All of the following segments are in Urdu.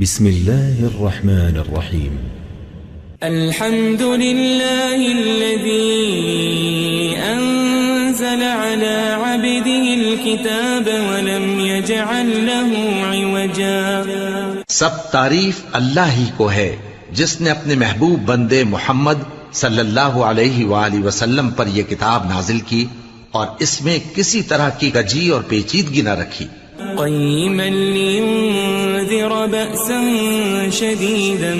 بسم الله الرحمن الرحيم. الحمد لله الذي أنزل على عبده الكتاب ولم يجعل له عوجا. سب تعریف اللہ ہی کو ہے جس نے اپنے محبوب بندے محمد صلی اللہ علیہ وآلہ وسلم پر یہ کتاب نازل کی اور اس میں کسی طرح کی کجی اور پیچیدگی نہ رکھی. قيما لينذر بأسا شديدا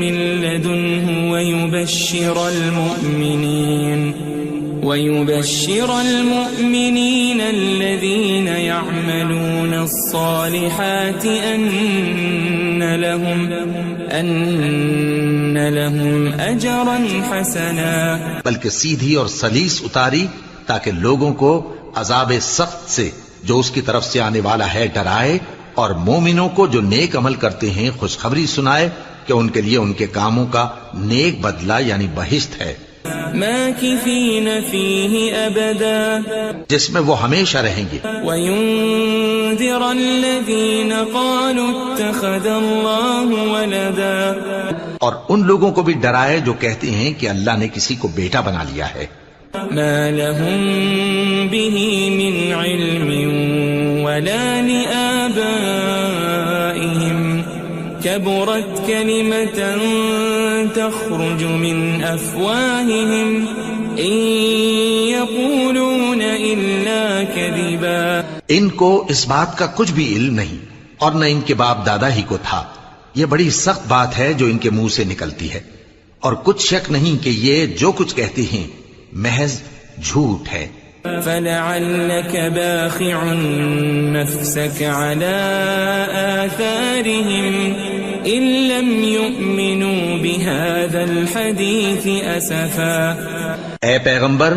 من لدنه ويبشر المؤمنين الذين يعملون الصالحات أن لهم أجرا حسنا. بلکہ سیدھی اور سلیس اتاری تاکہ لوگوں کو عذاب سخت سے جو اس کی طرف سے آنے والا ہے ڈرائے، اور مومنوں کو جو نیک عمل کرتے ہیں خوشخبری سنائے کہ ان کے لیے ان کے کاموں کا نیک بدلہ یعنی بہشت ہے، ماکثین فیہ ابدا، جس میں وہ ہمیشہ رہیں گے. وینذر الذین قالوا اتخذ اللہ ولدا، اور ان لوگوں کو بھی ڈرائے جو کہتے ہیں کہ اللہ نے کسی کو بیٹا بنا لیا ہے. ما لهم به من علم ولا لآبائهم كبرت كلمة تخرج من أفواههم إن يقولون إلا كذبا. ان کو اس بات کا کچھ بھی علم نہیں اور نہ ان کے باپ دادا ہی کو تھا. یہ بڑی سخت بات ہے جو ان کے منہ سے نکلتی ہے، اور کچھ شک نہیں کہ یہ جو کچھ کہتے ہیں محض جھوٹ ہے. فلعلك باخع نفسك على آثارهم إن لم يؤمنوا بهذا الحديث أسفا. اے پیغمبر،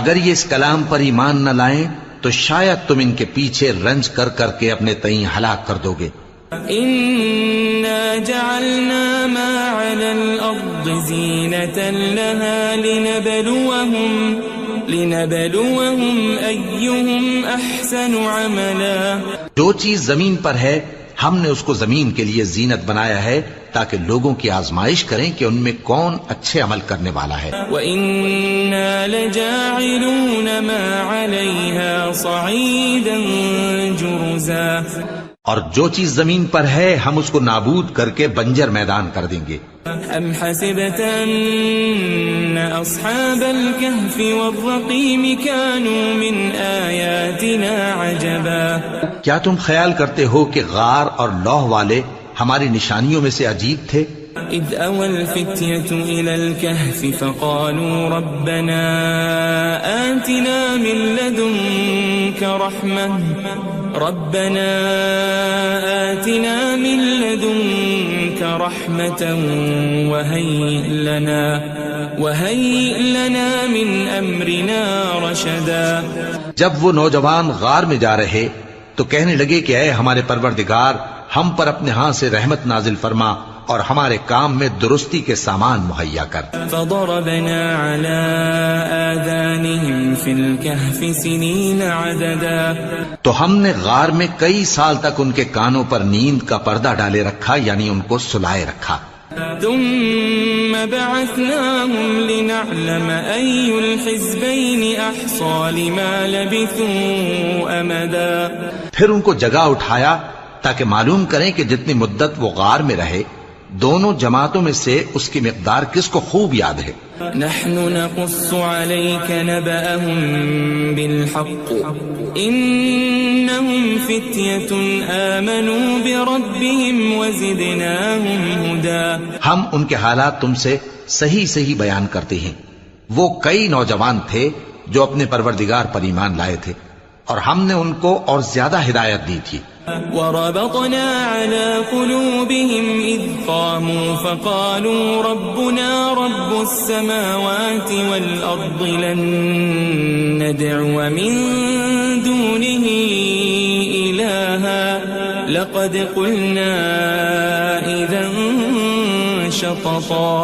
اگر یہ اس کلام پر ایمان نہ لائیں تو شاید تم ان کے پیچھے رنج کر کر کے اپنے تئیں ہلاک کر دو گے. إنا جعلنا ما على الأرض زينة لها لنبلوهم أيهم أحسن عملا. جو چیز زمین پر ہے ہم نے اس کو زمین کے لیے زینت بنایا ہے تاکہ لوگوں کی آزمائش کریں کہ ان میں کون اچھے عمل کرنے والا ہے. وَإِنَّا لَجَاعِلُونَ مَا عَلَيْهَا صَعِيدًا جُرُزًا. اور جو چیز زمین پر ہے ہم اس کو نابود کر کے بنجر میدان کر دیں گے. ام حسبت ان اصحاب الكهف والرقيم كانوا من آیاتنا عجبا. کیا تم خیال کرتے ہو کہ غار اور لوح والے ہماری نشانیوں میں سے عجیب تھے؟ اذ اوى الفتية الى الكهف فقالوا ربنا آتنا من لدنك رحمة وهيئ لنا من أمرنا رشدا. جب وہ نوجوان غار میں جا رہے تو کہنے لگے کہ اے ہمارے پروردگار، ہم پر اپنے ہاں سے رحمت نازل فرما اور ہمارے کام میں درستی کے سامان مہیا کر. فضربنا على آذانهم في الكهف سنين عددا. تو ہم نے غار میں کئی سال تک ان کے کانوں پر نیند کا پردہ ڈالے رکھا، یعنی ان کو سلائے رکھا. ثم بعثناهم لنعلم أي الحزبين أحصى لما لبثوا أمدا. پھر ان کو جگہ اٹھایا تاکہ معلوم کریں کہ جتنی مدت وہ غار میں رہے دونوں جماعتوں میں سے اس کی مقدار کس کو خوب یاد ہے. نحن نقص عليك نبأهم بالحق إنهم فتية آمنوا بربهم وزدناهم هدى. ہم ان کے حالات تم سے صحیح صحیح بیان کرتے ہیں. وہ کئی نوجوان تھے جو اپنے پروردگار پر ایمان لائے تھے اور ہم نے ان کو اور زیادہ ہدایت دی تھی. وربطنا على قلوبهم إذ قاموا فقالوا ربنا رب السماوات والأرض لن ندعو من دونه إلها لقد قلنا إذا شططا.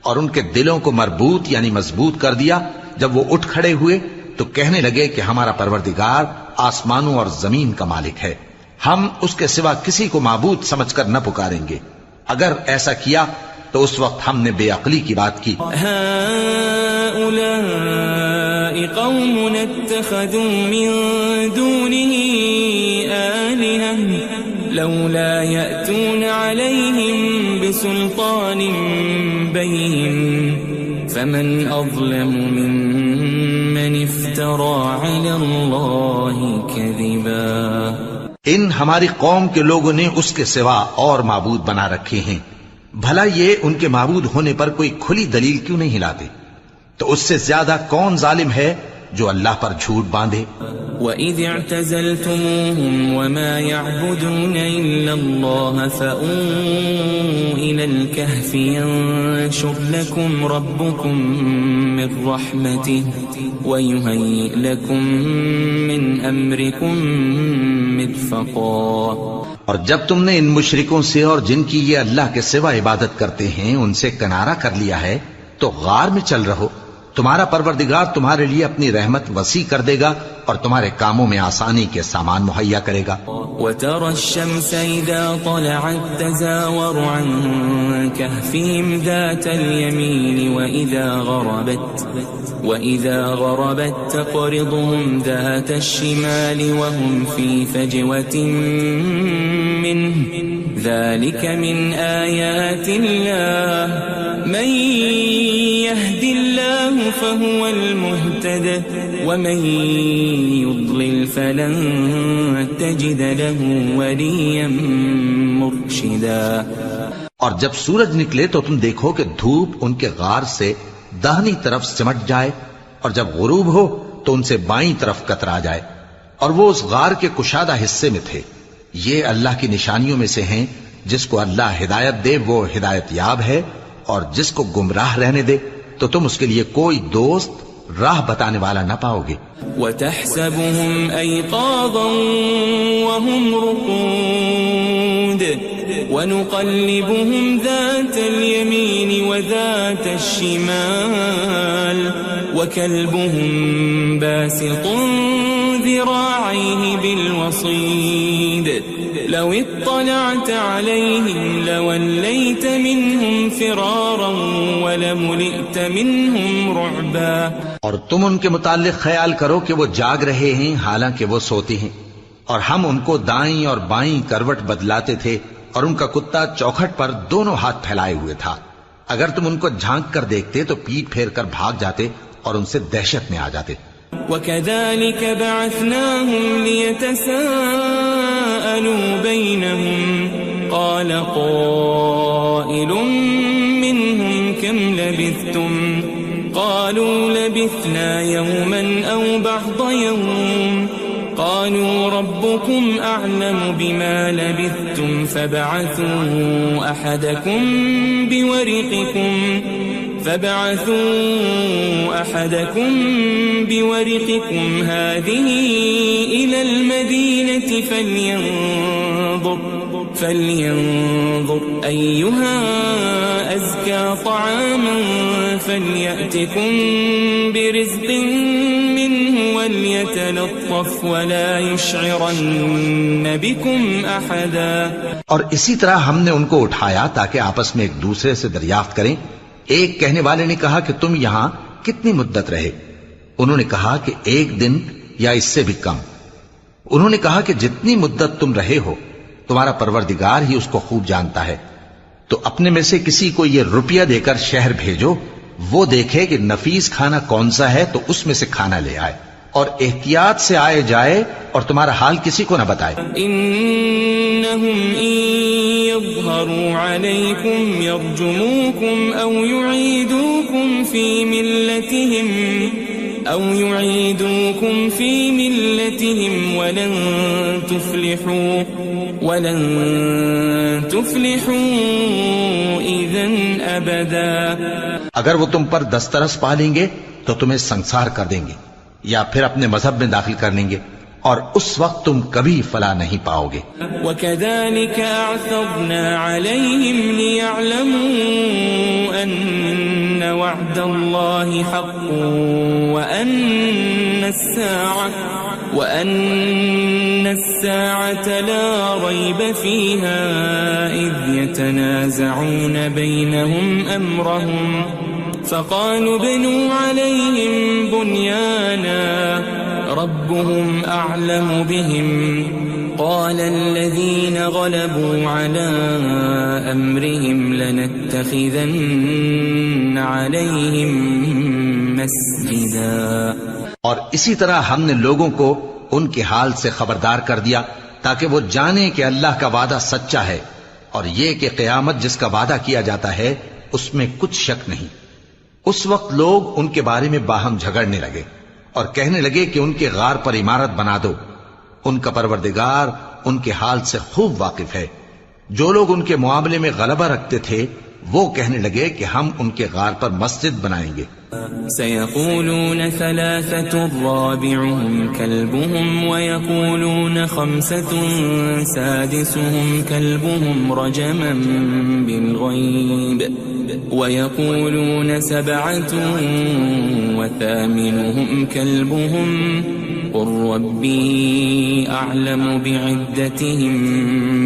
اور ان کے دلوں کو مربوط یعنی مضبوط کر دیا. جب وہ اٹھ کھڑے ہوئے تو کہنے لگے کہ ہمارا پروردگار آسمانوں اور زمین کا مالک ہے، ہم اس کے سوا کسی کو معبود سمجھ کر نہ پکاریں گے. اگر ایسا کیا تو اس وقت ہم نے بے عقلی کی بات کی. هؤلاء قوم اتخذوا من دونه آلهة لولا يأتون عليهم بسلطان بين فمن أظلم ممن افترى على الله كذبا. ان ہماری قوم کے لوگوں نے اس کے سوا اور معبود بنا رکھے ہیں. بھلا یہ ان کے معبود ہونے پر کوئی کھلی دلیل کیوں نہیں لاتے؟ تو اس سے زیادہ کون ظالم ہے جو اللہ پر جھوٹ باندھے؟ وَإِذِ اعْتَزَلْتُمُوهُمْ وَمَا يَعْبُدُونَ إِلَّا اللَّهَ فَأْوُوا إِلَى الْكَهْفِ يَنشُرْ لَكُمْ رَبُّكُمْ مِنْ رَحْمَتِهِ وَيُهَيِّئْ لَكُمْ مِنْ أَمْرِكُمْ مِرْفَقًا. اور جب تم نے ان مشرکوں سے اور جن کی یہ اللہ کے سوا عبادت کرتے ہیں ان سے کنارہ کر لیا ہے تو غار میں چل رہو. تمہارا پروردگار تمہارے لیے اپنی رحمت وسیع کر دے گا اور تمہارے کاموں میں آسانی کے سامان مہیا کرے گا. وَتَرَى الشَّمْسَ إِذَا طَلَعَتْ تَزَاوَرُ عَنْ كَهْفِهِمْ ذَاتَ الْيَمِينِ وَإِذَا غَرَبَتْ تَقْرِضُهُمْ ذَاتَ الشِّمَالِ وَهُمْ فِي فَجْوَةٍ مِّنْهُ ذَلِكَ مِنْ آيَاتِ اللَّهِ مَنْ يَهْدِ اللَّهُ فَهُوَ الْمُهْتَدِ وَمَنْ يُضْلِلْ فَلَنْ تَجِدَ لَهُ وَلِيًّا مُرْشِدًا. اور جب سورج نکلے تو تم دیکھو کہ دھوپ ان کے غار سے داہنی طرف سمٹ جائے اور جب غروب ہو تو ان سے بائیں طرف کترا جائے اور وہ اس غار کے کشادہ حصے میں تھے. یہ اللہ کی نشانیوں میں سے ہیں. جس کو اللہ ہدایت دے وہ ہدایت یاب ہے اور جس کو گمراہ رہنے دے تو تم اس کے لیے کوئی دوست راہ بتانے والا نہ پاؤ گے. وَتَحْسَبُهُمْ أَيْقَاظًا وَهُمْ رُقُودٌ وَنُقَلِّبُهُمْ ذَاتَ الْيَمِينِ وَذَاتَ الشِّمَالِ وَكَلْبُهُمْ بَاسِطٌ ذِرَاعَيْهِ بِالْوَصِيدِ لَوِ اطَّلَعْتَ عَلَيْهِمْ لَوَلَّيْتَ مِنْهُمْ فِرَارًا وَلَمُلِئْتَ مِنْهُمْ رُعْبًا. اور تم ان کے متعلق خیال کرو کہ وہ جاگ رہے ہیں حالانکہ وہ سوتے ہیں اور ہم ان کو دائیں اور بائیں کروٹ بدلاتے تھے اور ان کا کتا چوکھٹ پر دونوں ہاتھ پھیلائے ہوئے تھا. اگر تم ان کو جھانک کر دیکھتے تو پیٹ پھیر کر بھاگ جاتے اور ان سے دہشت میں آ جاتے. وَكَذَلِكَ بَعَثْنَاهُمْ لِيَتَسَاءَلُوا بَيْنَهُمْ قَالَ قَائِلٌ مِّنْهُمْ كَمْ لَبِثْتُمْ قَالُوا لَبِثْنَا يَوْمًا أَوْ بَعْضَ يَوْمٍ قَالُوا رَبُّكُمْ أَعْلَمُ بِمَا لَبِثْتُمْ فَابْعَثُوا أَحَدَكُمْ بِوَرِقِكُمْ هَذِهِ إِلَى الْمَدِينَةِ فَلْيَنظُرْ أَيُّهَا أَزْكَى طَعَامًا فَلْيَأْتِكُمْ بِرِزْقٍ مِّنْهُ وَلْيَتَلَطَّفْ وَلَا يُشْعِرَنَّ بِكُمْ أَحَدًا. اور اسی طرح ہم نے ان کو اٹھایا تاکہ آپس میں ایک دوسرے سے دریافت کریں. ایک کہنے والے نے کہا کہ تم یہاں کتنی مدت رہے؟ انہوں نے کہا کہ 1 دن یا اس سے بھی کم. انہوں نے کہا کہ جتنی مدت تم رہے ہو تمہارا پروردگار ہی اس کو خوب جانتا ہے. تو اپنے میں سے کسی کو یہ روپیہ دے کر شہر بھیجو، وہ دیکھے کہ نفیس کھانا کون سا ہے تو اس میں سے کھانا لے آئے اور احتیاط سے آئے جائے اور تمہارا حال کسی کو نہ بتائے. انہم ان یظہروا علیکم یرجموکم او یعیدوکم فی ملتہم ولن تفلحوا اذن ابدا. اگر وہ تم پر دسترس پا لیں گے تو تمہیں سنسار کر دیں گے یا پھر اپنے مذہب میں داخل کر لیں گے اور اس وقت تم کبھی فلاح نہیں پاؤ گے. وَكَذَلِكَ أَعْثَرْنَا عَلَيْهِمْ لِيَعْلَمُوا أَنَّ وَعْدَ اللَّهِ حَقٌّ وَأَنَّ وأن الساعة لا ريب فيها إذ يتنازعون بينهم أمرهم فقالوا ابنوا عليهم بنيانا ربهم أعلم بهم قال الذين غلبوا على أمرهم لنتخذن عليهم مسجدا. اور اسی طرح ہم نے لوگوں کو ان کے حال سے خبردار کر دیا تاکہ وہ جانیں کہ اللہ کا وعدہ سچا ہے اور یہ کہ قیامت جس کا وعدہ کیا جاتا ہے اس میں کچھ شک نہیں. اس وقت لوگ ان کے بارے میں باہم جھگڑنے لگے اور کہنے لگے کہ ان کے غار پر عمارت بنا دو. ان کا پروردگار ان کے حال سے خوب واقف ہے. جو لوگ ان کے معاملے میں غلبہ رکھتے تھے وہ کہنے لگے کہ ہم ان کے غار پر مسجد بنائیں گے. سيقولون ثلاثة رابعهم كلبهم ويقولون خمسة سادسهم كلبهم رجما بالغيب ويقولون سبعة وثامنهم كلبهم قل ربي أعلم بعدتهم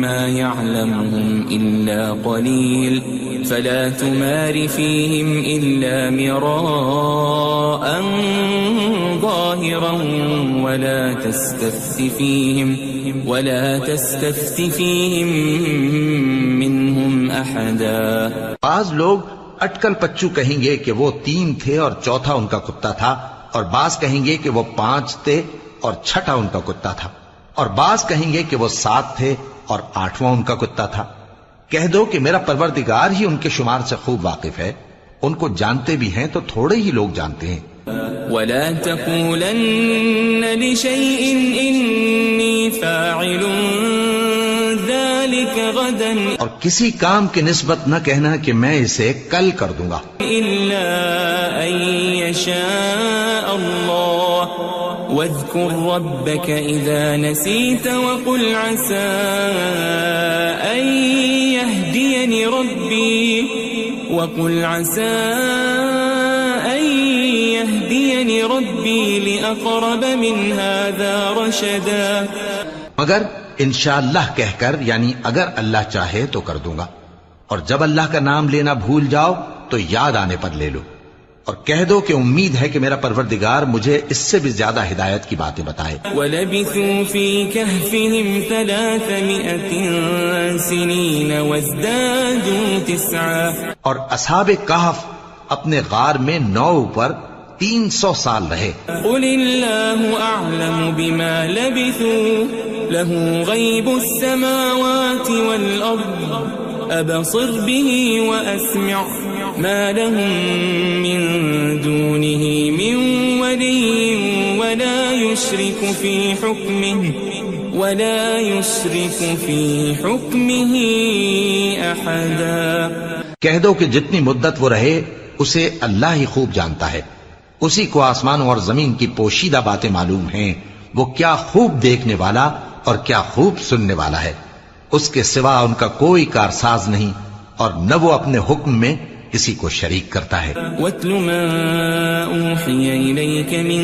ما يعلمهم إلا قليل فلا تمار فيهم إلا مراء ظاهرا ولا تستفت فيهم منهم أحدا. بعض لوگ اٹکل پچو کہیں گے کہ وہ 3 تھے اور چوتھا ان کا کتا تھا، اور بعض کہیں گے کہ وہ 5 تھے اور چھٹا ان کا کتا تھا، اور بعض کہیں گے کہ وہ 7 تھے اور 8واں ان کا کتا تھا. کہہ دو کہ میرا پروردگار ہی ان کے شمار سے خوب واقف ہے. ان کو جانتے بھی ہیں تو تھوڑے ہی لوگ جانتے ہیں. ولا تقولن لشيء إني فاعل ذلك غدا اور کسی کام کی نسبت نہ کہنا کہ میں اسے کل کر دوں گا إلا أن يشاء الله واذكر ربك إذا نسيت وقل عسى أن يهديني ربي لأقرب من هذا رشدا. مگر انشاءاللہ کہہ کر، یعنی اگر اللہ چاہے تو کر دوں گا، اور جب اللہ کا نام لینا بھول جاؤ تو یاد آنے پر لے لو، اور کہہ دو کہ امید ہے کہ میرا پروردگار مجھے اس سے بھی زیادہ ہدایت کی باتیں بتائے. وَلَبِثُوا فِي كَهْفِهِمْ 300 سِنِينَ وَازْدَادُوا 9. اور اصحاب کہف اپنے غار میں 9 پر 300 سال رہے. قُلِ اللَّهُ أَعْلَمُ بِمَا لَبِثُوا لَهُ غَيْبُ السَّمَاوَاتِ وَالْأَرْضِ أَبْصِرْ بِهِ وَأَسْمِعْ ما لهم من دونه من ولي ولا يشرك في حكمه أحدا. کہہ دو کہ جتنی مدت وہ رہے اسے اللہ ہی خوب جانتا ہے. اسی کو آسمانوں اور زمین کی پوشیدہ باتیں معلوم ہیں. وہ کیا خوب دیکھنے والا اور کیا خوب سننے والا ہے. اس کے سوا ان کا کوئی کارساز نہیں، اور نہ وہ اپنے حکم میں کسی کو شریک کرتا ہے. وَاتْلُ مَا أُوحِيَ إِلَيْكَ مِن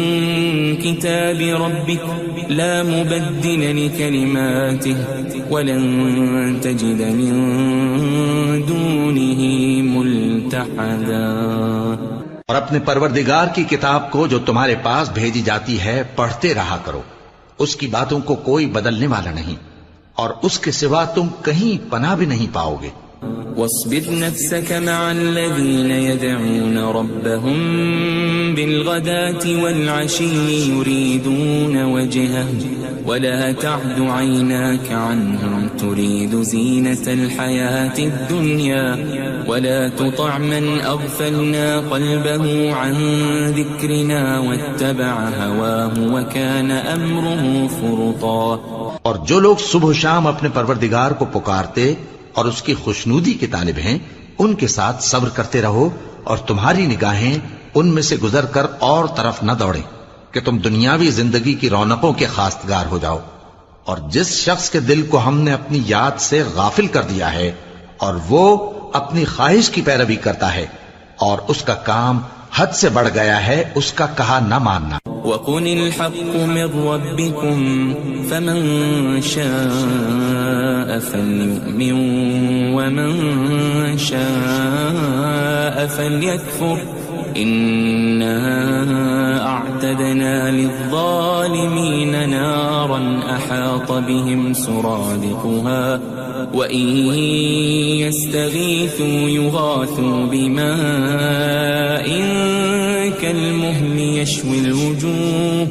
كِتَابِ رَبِّكَ لَا مُبَدِّلَ لِكَلِمَاتِهِ وَلَن تَجِدَ مِن دُونِهِ مُلْتَحَدًا. اور اپنے پروردگار کی کتاب کو جو تمہارے پاس بھیجی جاتی ہے پڑھتے رہا کرو. اس کی باتوں کو کوئی بدلنے والا نہیں، اور اس کے سوا تم کہیں پناہ بھی نہیں پاؤ گے. واصبر نفسك مع الذين يدعون ربهم بالغداة والعشي يريدون وجهه ولا تعد عيناك عنهم تريد زينة الحياة الدنيا ولا تطع من أغفلنا قلبه عن ذكرنا واتبع هواه وكان أمره فرطا. اور جو لوگ صبح و شام اپنے پروردگار کو پکارتے اور اس کی خوشنودی کے طالب ہیں ان کے ساتھ صبر کرتے رہو، اور تمہاری نگاہیں ان میں سے گزر کر اور طرف نہ دوڑیں کہ تم دنیاوی زندگی کی رونقوں کے خواستگار ہو جاؤ. اور جس شخص کے دل کو ہم نے اپنی یاد سے غافل کر دیا ہے اور وہ اپنی خواہش کی پیروی کرتا ہے اور اس کا کام حد سے بڑھ گیا ہے، اس کا کہا نہ ماننا. وقل الحق من ربكم فمن شاء فليؤمن ومن شاء فليكفر إنا أعتدنا للظالمين نارا أحاط بهم سرادقها وإن يستغيثوا يغاثوا بماء كالمهل يشوي الوجوه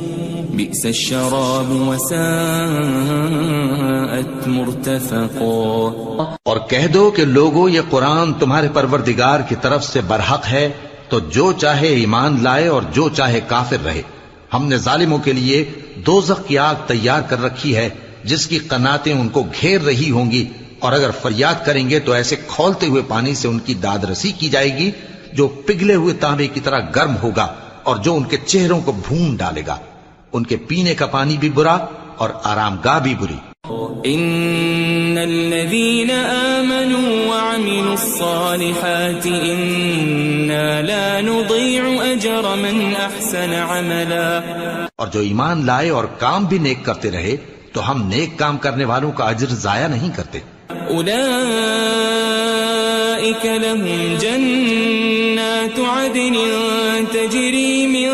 بئس الشراب وساءت مرتفقا. اور کہہ دو کہ لوگو یہ قرآن تمہارے پروردگار کی طرف سے برحق ہے، تو جو چاہے ایمان لائے اور جو چاہے کافر رہے. ہم نے ظالموں کے لیے دوزخ کی آگ تیار کر رکھی ہے جس کی قناتیں ان کو گھیر رہی ہوں گی، اور اگر فریاد کریں گے تو ایسے کھولتے ہوئے پانی سے ان کی داد رسی کی جائے گی جو پگھلے ہوئے تانبے کی طرح گرم ہوگا اور جو ان کے چہروں کو بھون ڈالے گا. ان کے پینے کا پانی بھی برا اور آرام گاہ بھی بری. ان الذين آمنوا وعملوا الصالحات انا لا نضيع اجر من احسن عملا. اور جو ایمان لائے اور کام بھی نیک کرتے رہے تو ہم نیک کام کرنے والوں کا اجر ضائع نہیں کرتے. اولئك لهم جنات عدن تجري من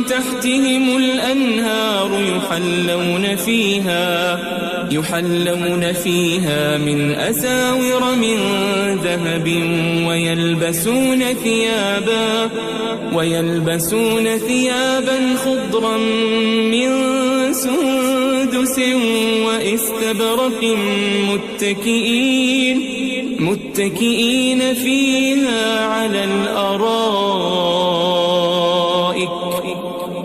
تحتهم الأنهار يحلون فيها من أساور من ذهب ويلبسون ثيابا خضرا من سندس واستبرق متكئين فيها على الأرائك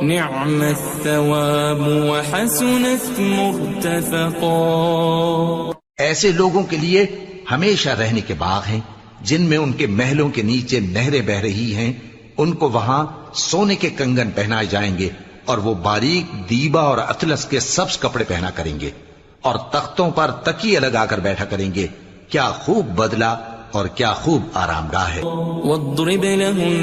نعم الثواب وحسنت مرتفقا. ایسے لوگوں کے لیے ہمیشہ رہنے کے باغ ہیں جن میں ان کے محلوں کے نیچے نہریں بہ رہی ہیں. ان کو وہاں سونے کے کنگن پہنائے جائیں گے اور وہ باریک دیبا اور اطلس کے سبز کپڑے پہنا کریں گے اور تختوں پر تکیے لگا کر بیٹھا کریں گے. کیا خوب بدلہ اور کیا خوب آرام گاہ ہے. واضرب لهم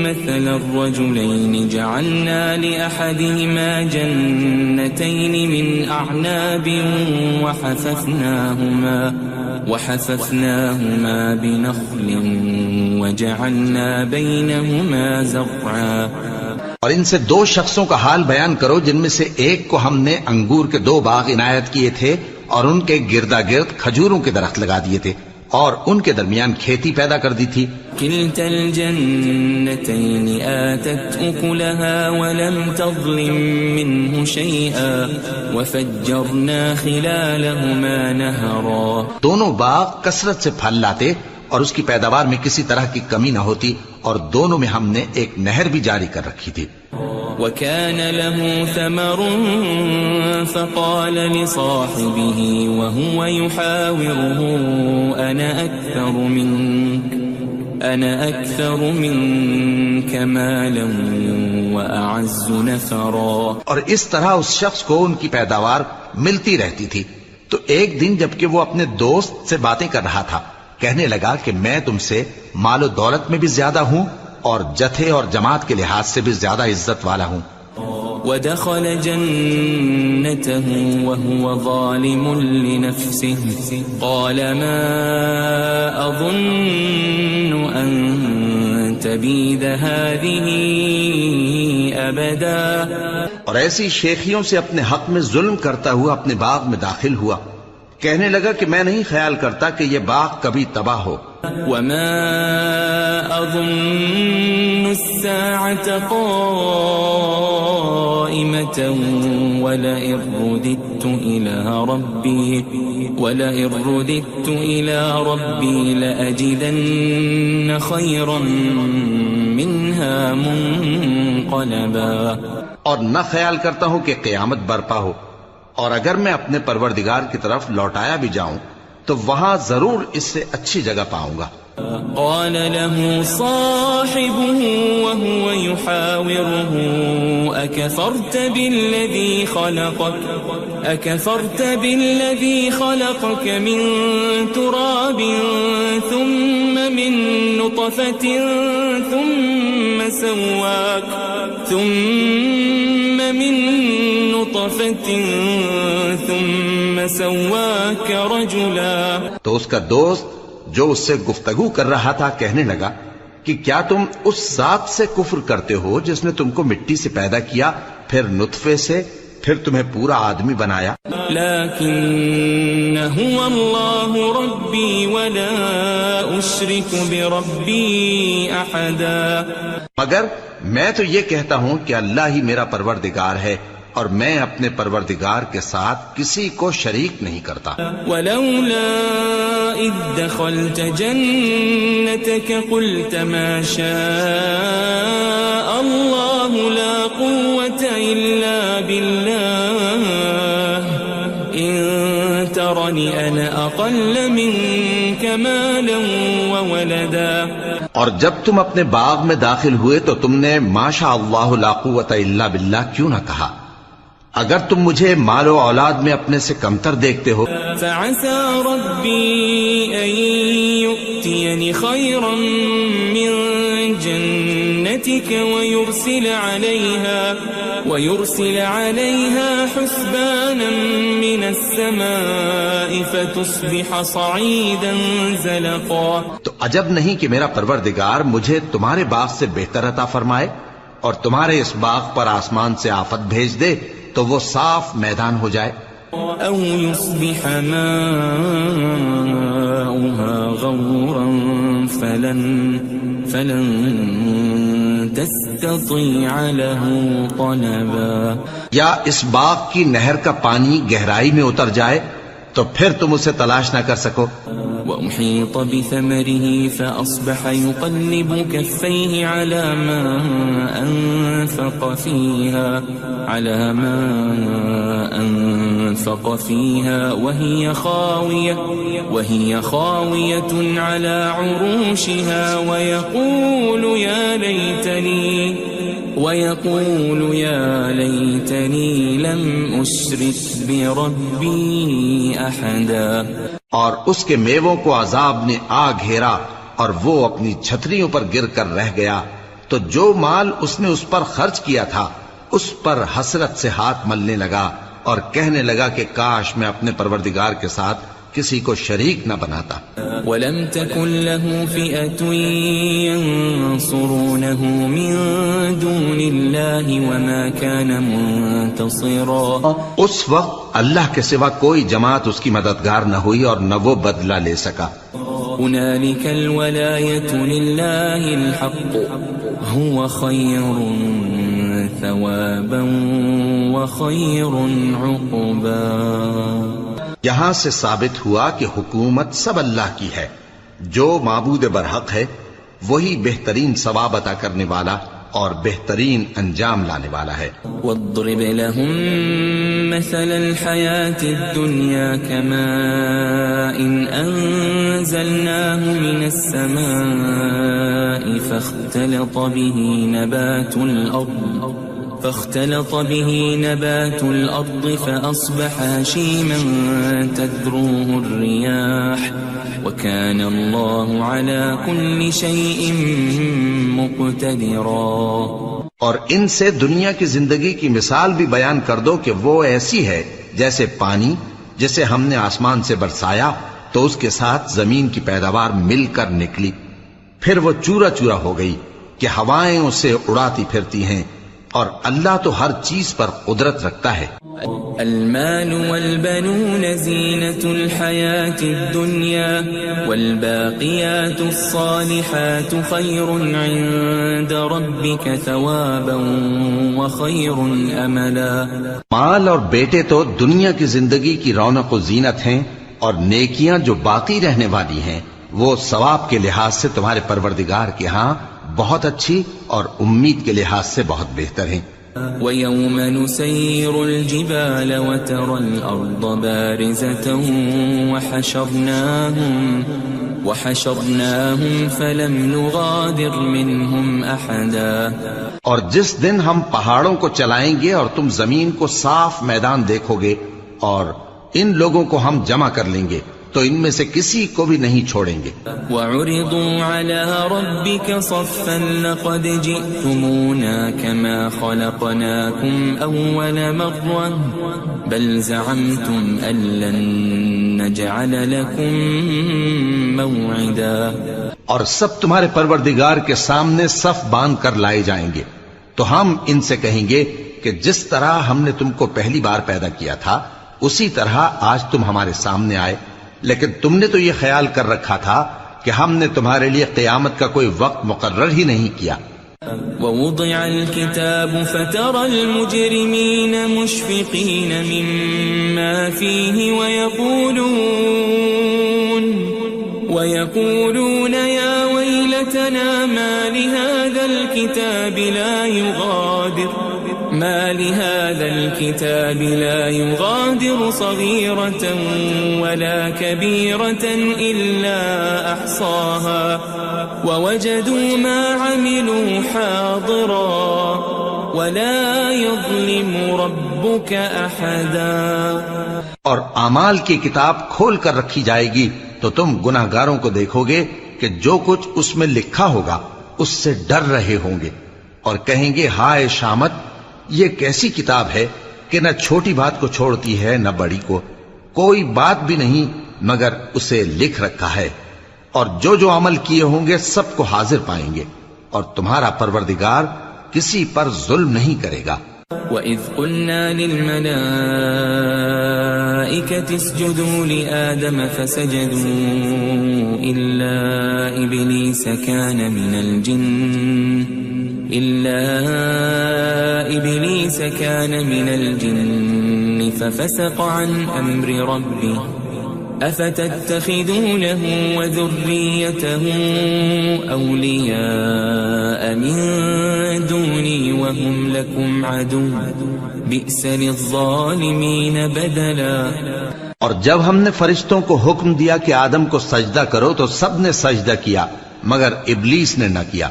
مثل الرجلين جعلنا لأحدهما جنتين من أعناب وحففناهما بنخل وجعلنا بينهما زرعا. اور ان سے دو شخصوں کا حال بیان کرو جن میں سے ایک کو ہم نے انگور کے 2 باغ عنایت کیے تھے اور ان کے گردا گرد کھجوروں کے درخت لگا دیے تھے اور ان کے درمیان کھیتی پیدا کر دی تھی. كلتا الجنتين آتت أكلها ولم تظلم منه شيئا وفجرنا خلالهما نهرا. دونوں باغ کثرت سے پھل لاتے اور اس کی پیداوار میں کسی طرح کی کمی نہ ہوتی اور دونوں میں ہم نے ایک نہر بھی جاری کر رکھی تھی. وكان له ثمر فقال لصاحبه وهو يحاوره أنا أكثر منك مالا وأعز نفرا. اور اس طرح اس شخص کو ان کی پیداوار ملتی رہتی تھی. تو ایک دن جبکہ وہ اپنے دوست سے باتیں کر رہا تھا کہنے لگا کہ میں تم سے مال و دولت میں بھی زیادہ ہوں اور جتھے اور جماعت کے لحاظ سے بھی زیادہ عزت والا ہوں. ودخل جنته وهو ظالم لنفسه قال ما أظن أن تبيد هذه أبدا. اور ایسی شیخیوں سے اپنے حق میں ظلم کرتا ہوا اپنے باغ میں داخل ہوا. کہنے لگا کہ میں نہیں خیال کرتا کہ یہ باغ کبھی تباہ ہو. وما أظن الساعة قائمة ولئن رددت إلى ربي لأجدن خيرا منها منقلبا. اور نہ خیال کرتا ہوں کہ قیامت برپا ہو اور اگر میں اپنے پروردگار کی طرف لوٹایا بھی جاؤں تو وہاں ضرور اس سے اچھی جگہ پاؤں گا. قال له صاحبه وهو يحاوره أكفرت بالذي خلقك أكفرت بالذي خلقك من تراب ثم من نطفة ثم سواك رجلا. تو اس کا دوست جو اس سے گفتگو کر رہا تھا کہنے لگا کہ کیا تم اس ذات سے کفر کرتے ہو جس نے تم کو مٹی سے پیدا کیا، پھر نطفے سے، پھر تمہیں پورا آدمی بنایا. لكن هو الله ربي ولا أشرك بربي أحدا. مگر میں تو یہ کہتا ہوں کہ اللہ ہی میرا پروردگار ہے اور میں اپنے پروردگار کے ساتھ کسی کو شریک نہیں کرتا. ولولا إذ دخلت جنتك قلت ما شاء الله لا قوة إلا بالله إن ترني أنا أقل منك مالا وولدا. اور جب تم اپنے باغ میں داخل ہوئے تو تم نے ما شاء اللہ لا قوت الا باللہ کیوں نہ کہا؟ اگر تم مجھے مال و اولاد میں اپنے سے کمتر دیکھتے ہو. فعسى ربي أن يؤتيني خيرا من جنتك ويرسل عليها حسبانا من السماء فتصبح صعيدا زلقا. تو عجب نہیں کہ میرا پروردگار مجھے تمہارے باغ سے بہتر عطا فرمائے اور تمہارے اس باغ پر آسمان سے آفت بھیج دے تو وہ صاف میدان ہو جائے. أو يصبح ماؤها غورا فلن تستطيع له طلبا. یا اس باغ کی نہر کا پانی گہرائی میں اتر جائے تو پھر تم اسے تلاش نہ کر سکو. وأحيط بثمره فأصبح يقلب كفيه على ما أنفق فيها وهي خاوية على عروشها ويقول يا ليتني لم أشرك بربي أحدا. اور اس کے میووں کو عذاب نے آ گھیرا اور وہ اپنی چھتریوں پر گر کر رہ گیا، تو جو مال اس نے اس پر خرچ کیا تھا اس پر حسرت سے ہاتھ ملنے لگا اور کہنے لگا کہ کاش میں اپنے پروردگار کے ساتھ کسی کو شریک نہ بناتا. ولم تكن له فئة ينصرونه من دون الله وما كان منتصرا. اس وقت اللہ کے سوا کوئی جماعت اس کی مددگار نہ ہوئی اور نہ وہ بدلہ لے سکا. هنالك الولاية لله الحق هو خير ثوابا وخير عقبا. یہاں سے ثابت ہوا کہ حکومت سب اللہ کی ہے، جو معبود برحق ہے وہی بہترین ثواب عطا کرنے والا اور بہترین انجام لانے والا ہے. واضرب لهم مثل الحياة الدنيا كماء أنزلناه من السماء فاختلط به نبات الأرض فأصبح هشيما تذروه الرياح وكان الله على كل شيء مقتدرا. اور ان سے دنیا کی زندگی کی مثال بھی بیان کر دو کہ وہ ایسی ہے جیسے پانی جسے ہم نے آسمان سے برسایا تو اس کے ساتھ زمین کی پیداوار مل کر نکلی، پھر وہ چورا چورا ہو گئی کہ ہوائیں اسے اڑاتی پھرتی ہیں، اور اللہ تو ہر چیز پر قدرت رکھتا ہے. المال والبنون زينة الحياة الدنيا والباقيات الصالحات خير عند ربك ثوابا وخير أملا. مال اور بیٹے تو دنیا کی زندگی کی رونق و زینت ہیں، اور نیکیاں جو باقی رہنے والی ہیں وہ ثواب کے لحاظ سے تمہارے پروردگار کے ہاں بہت اچھی اور امید کے لحاظ سے بہت بہتر ہیں. وَيَوْمَ نُسَيِّرُ الْجِبَالَ وَتَرَى الْأَرْضَ بَارِزَةً وَحَشَرْنَاهُمْ فَلَمْ نُغَادِرْ مِنْهُمْ أَحَدًا. اور جس دن ہم پہاڑوں کو چلائیں گے اور تم زمین کو صاف میدان دیکھو گے اور ان لوگوں کو ہم جمع کر لیں گے تو ان میں سے کسی کو بھی نہیں چھوڑیں گے. وَعُرِضُوا عَلَى رَبِّكَ صَفًّا لَقَدْ جِئْتُمُونَا كَمَا خَلَقْنَاكُمْ أَوَّلَ مَرَّةٍ بَلْ زَعَمْتُمْ أَن لَّن نَّجْعَلَ لَكُم مَّوْعِدًا. اور سب تمہارے پروردگار کے سامنے صف باندھ کر لائے جائیں گے تو ہم ان سے کہیں گے کہ جس طرح ہم نے تم کو پہلی بار پیدا کیا تھا اسی طرح آج تم ہمارے سامنے آئے، لیکن تم نے تو یہ خیال کر رکھا تھا کہ ہم نے تمہارے لیے قیامت کا کوئی وقت مقرر ہی نہیں کیا. ووضع الكتاب فترى المجرمين مشفقين مما فيه ويقولون يا ويلتنا ما لهذا الكتاب لا يغادر صغيرة ولا كبيرة إلا أحصاها ووجدوا ما عملوا حاضرا ولا يظلم ربك أحدا. اور اعمال کی کتاب کھول کر رکھی جائے گی تو تم گناہگاروں کو دیکھو گے کہ جو کچھ اس میں لکھا ہوگا اس سے ڈر رہے ہوں گے اور کہیں گے ہائے شامت، یہ کیسی کتاب ہے کہ نہ چھوٹی بات کو چھوڑتی ہے نہ بڑی کو، کوئی بات بھی نہیں مگر اسے لکھ رکھا ہے، اور جو جو عمل کیے ہوں گے سب کو حاضر پائیں گے، اور تمہارا پروردگار کسی پر ظلم نہیں کرے گا. وَإِذْ قُلْنَا لِلْمَلَائِكَةِ اسْجُدُوا لِآدَمَ فَسَجَدُوا إِلَّا إِبْلِيسَ كَانَ مِنَ الْجِنِّ فَفَسَقَ عَنْ أَمْرِ رَبِّهِ أَفَتَتَّخِذُونَهُ وَذُرِّيَّتَهُ أَوْلِيَاءَ مِن دُونِي وَهُمْ لَكُمْ عَدُوٌّ بِئْسَ لِلظَّالِمِينَ بَدَلًا. اور جب ہم نے فرشتوں کو حکم دیا کہ آدم کو سجدہ کرو تو سب نے سجدہ کیا مگر ابلیس نے نہ کیا،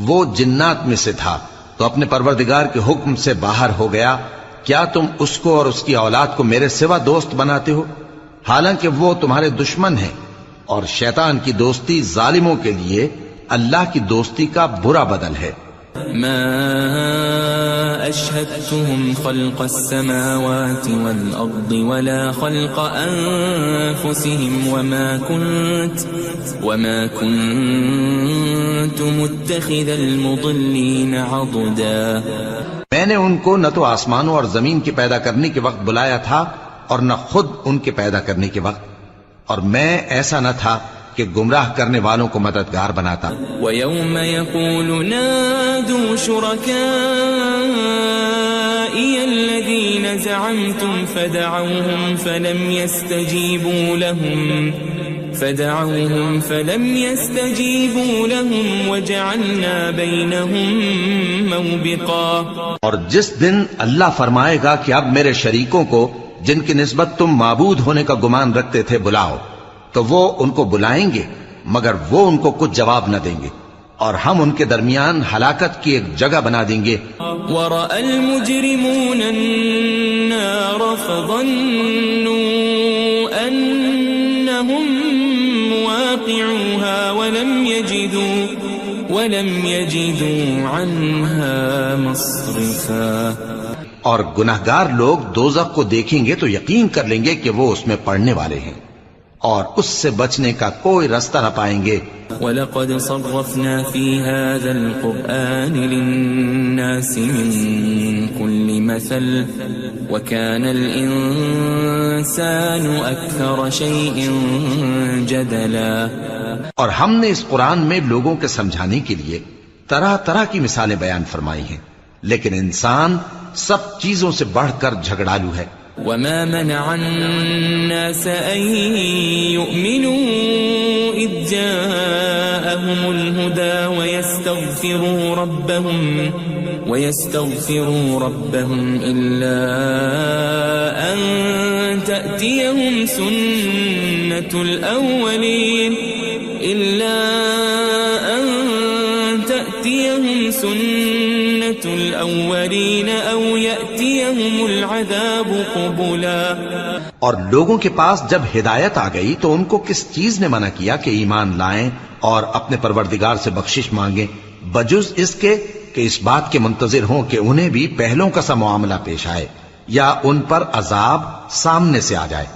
وہ جنات میں سے تھا تو اپنے پروردگار کے حکم سے باہر ہو گیا. کیا تم اس کو اور اس کی اولاد کو میرے سوا دوست بناتے ہو حالانکہ وہ تمہارے دشمن ہیں، اور شیطان کی دوستی ظالموں کے لیے اللہ کی دوستی کا برا بدل ہے. ما أشهدتهم خلق السماوات والأرض ولا خلق أنفسهم وما كنت متخذ المضلين عضدا. میں نے ان کو نہ تو آسمانوں اور زمین کے پیدا کرنے کے وقت بلایا تھا اور نہ خود ان کے پیدا کرنے کے وقت، اور میں ایسا نہ تھا کہ گمراہ کرنے والوں کو مددگار بناتا. وَيَوْمَ يَقُولُ نَادُوا شُرَكَائِيَ الَّذِينَ زَعَمْتُمْ فَدَعَوْهُمْ فَلَمْ يَسْتَجِيبُوا لَهُمْ وَجَعَلْنَا بَيْنَهُمْ مَوْبِقًا. اور جس دن اللہ فرمائے گا کہ اب میرے شریکوں کو جن کی نسبت تم معبود ہونے کا گمان رکھتے تھے بلاؤ، تو وہ ان کو بلائیں گے مگر وہ ان کو کچھ جواب نہ دیں گے، اور ہم ان کے درمیان ہلاکت کی ایک جگہ بنا دیں گے. وَرَأَى الْمُجْرِمُونَ النَّارَ فَظَنُّوا أَنَّهُمْ مُوَاقِعُوهَا وَلَمْ يَجِدُوا عَنْهَا مَصْرِفًا. اور گناہگار لوگ دوزخ کو دیکھیں گے تو یقین کر لیں گے کہ وہ اس میں پڑنے والے ہیں اور اس سے بچنے کا کوئی راستہ نہ پائیں گے. وَلَقَدْ صَرَّفْنَا فِي هَذَا الْقُرْآنِ لِلنَّاسِ مِنْ كُلِّ مَثَلٍ وَكَانَ الْإِنسَانُ أَكْثَرَ شَيْءٍ جَدَلًا. اور ہم نے اس قرآن میں لوگوں کے سمجھانے کے لیے طرح طرح کی مثالیں بیان فرمائی ہیں، لیکن انسان سب چیزوں سے بڑھ کر جھگڑالو ہے. وَمَا مَنَعَ النَّاسَ أَن يُؤْمِنُوا إِذْ جَاءَهُمُ الْهُدَى وَيَسْتَغْفِرُوا رَبَّهُمْ إِلَّا أَن تَأْتِيَهُمْ سُنَّةُ الْأَوَّلِينَ أَوْ يَأْتِيَهُمُ الْعَذَابُ قُبُلًا. اور لوگوں کے پاس جب ہدایت آ گئی تو ان کو کس چیز نے منع کیا کہ ایمان لائیں اور اپنے پروردگار سے بخشش مانگیں، بجز اس کے کہ اس بات کے منتظر ہوں کہ انہیں بھی پہلوں کا سا معاملہ پیش آئے یا ان پر عذاب سامنے سے آ جائے۔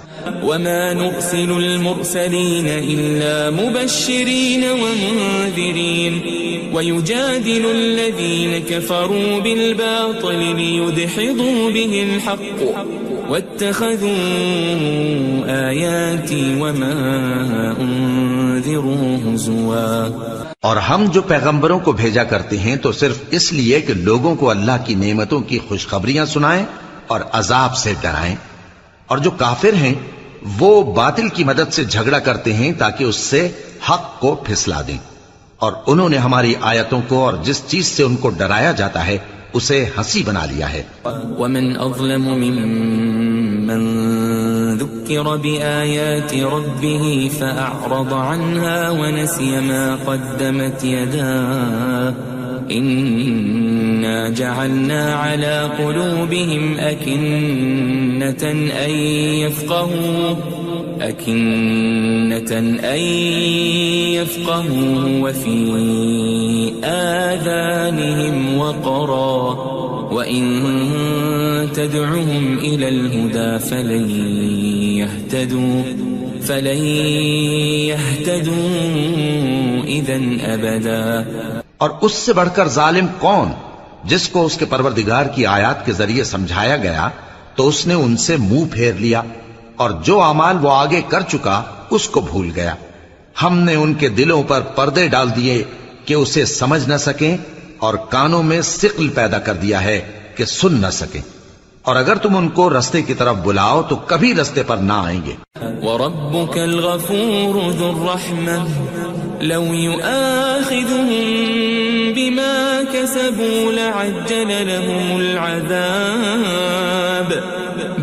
وما نرسل المرسلين إلا مبشرين ومنذرين ويجادل الذين كفروا بالباطل ليدحضوا به الحق واتخذوا آياتي وما أنذروا هزوا۔ اور ہم جو پیغمبروں کو بھیجا کرتے ہیں تو صرف اس لیے کہ لوگوں کو اللہ کی نعمتوں کی خوشخبریاں سنائیں اور عذاب سے ڈرائیں، اور جو کافر ہیں وہ باطل کی مدد سے جھگڑا کرتے ہیں تاکہ اس سے حق کو پھسلا دیں، اور انہوں نے ہماری آیتوں کو اور جس چیز سے ان کو ڈرایا جاتا ہے اسے ہنسی بنا لیا ہے۔ ومن اظلم ممن ذكر بآيات ربه فأعرض عنها ونسي ما قدمت يداه إنا جعلنا على قلوبهم أكنة أن يفقهوا وفي آذانهم وقرا وإن تدعهم إلى الهدى فلن يهتدوا إذن أبدا۔ اور اس سے بڑھ کر ظالم کون جس کو اس کے پروردگار کی آیات کے ذریعے سمجھایا گیا تو اس نے ان سے منہ پھیر لیا، اور جو اعمال وہ آگے کر چکا اس کو بھول گیا۔ ہم نے ان کے دلوں پر پردے ڈال دیے کہ اسے سمجھ نہ سکیں، اور کانوں میں ثقل پیدا کر دیا ہے کہ سن نہ سکیں، اور اگر تم ان کو رستے کی طرف بلاؤ تو کبھی رستے پر نہ آئیں گے۔ وَرَبُّكَ الْغَفُورُ ذُو الرَّحْمَةِ لَوْ يُؤَاخِذُهُم بِمَا كَسَبُوا لَعَجَّلَ لَهُمُ الْعَذَابَ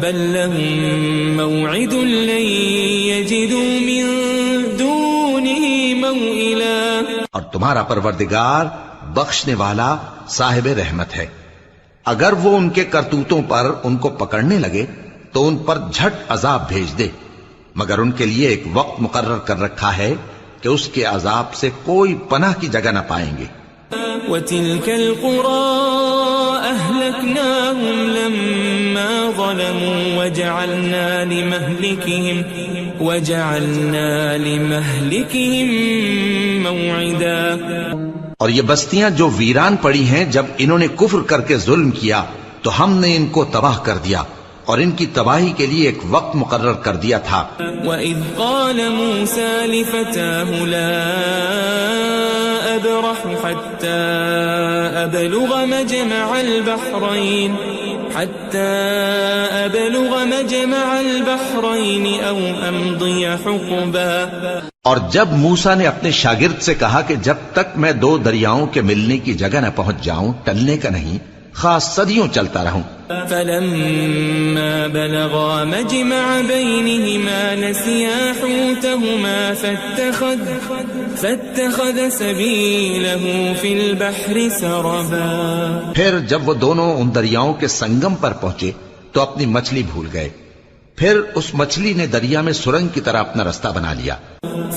بَل لَّهُم مَّوْعِدٌ لَّن يَجِدُوا مِن دُونِهِ مَوْئِلًا۔ اور تمہارا پروردگار بخشنے والا صاحب رحمت ہے، اگر وہ ان کے کرتوتوں پر ان کو پکڑنے لگے تو ان پر جھٹ عذاب بھیج دے، مگر ان کے لیے ایک وقت مقرر کر رکھا ہے کہ اس کے عذاب سے کوئی پناہ کی جگہ نہ پائیں گے۔ وَتِلْكَ الْقُرَىٰ أَهْلَكْنَاهُمْ لَمَّا ظَلَمُوا وَجَعَلْنَا لِمَهْلِكِهِمْ مَوْعِدًا۔ اور یہ بستیاں جو ویران پڑی ہیں جب انہوں نے کفر کر کے ظلم کیا تو ہم نے ان کو تباہ کر دیا، اور ان کی تباہی کے لیے ایک وقت مقرر کر دیا تھا۔ وَإِذْ قَالَ مُوسَىٰ لِفَتَاهُ لَا أَبْرَحُ حَتَّىٰ أَبْلُغَ مَجْمَعَ الْبَحْرَيْنِ أَوْ أَمْضِيَ حُقُبًا۔ اور جب موسیٰ نے اپنے شاگرد سے کہا کہ جب تک میں دو دریاؤں کے ملنے کی جگہ نہ پہنچ جاؤں ٹلنے کا نہیں، خاص صدیوں چلتا رہوں۔ فَلَمَّا بَلَغَا مَجْمَعَ بَيْنِهِمَا نَسِيَا حُوتَهُمَا فَاتَّخَذَ سَبِيلَهُ فِي الْبَحْرِ سَرَبًا۔ پھر جب وہ دونوں ان دریاؤں کے سنگم پر پہنچے تو اپنی مچھلی بھول گئے، پھر اس مچھلی نے دریا میں سرنگ کی طرح اپنا رستہ بنا لیا۔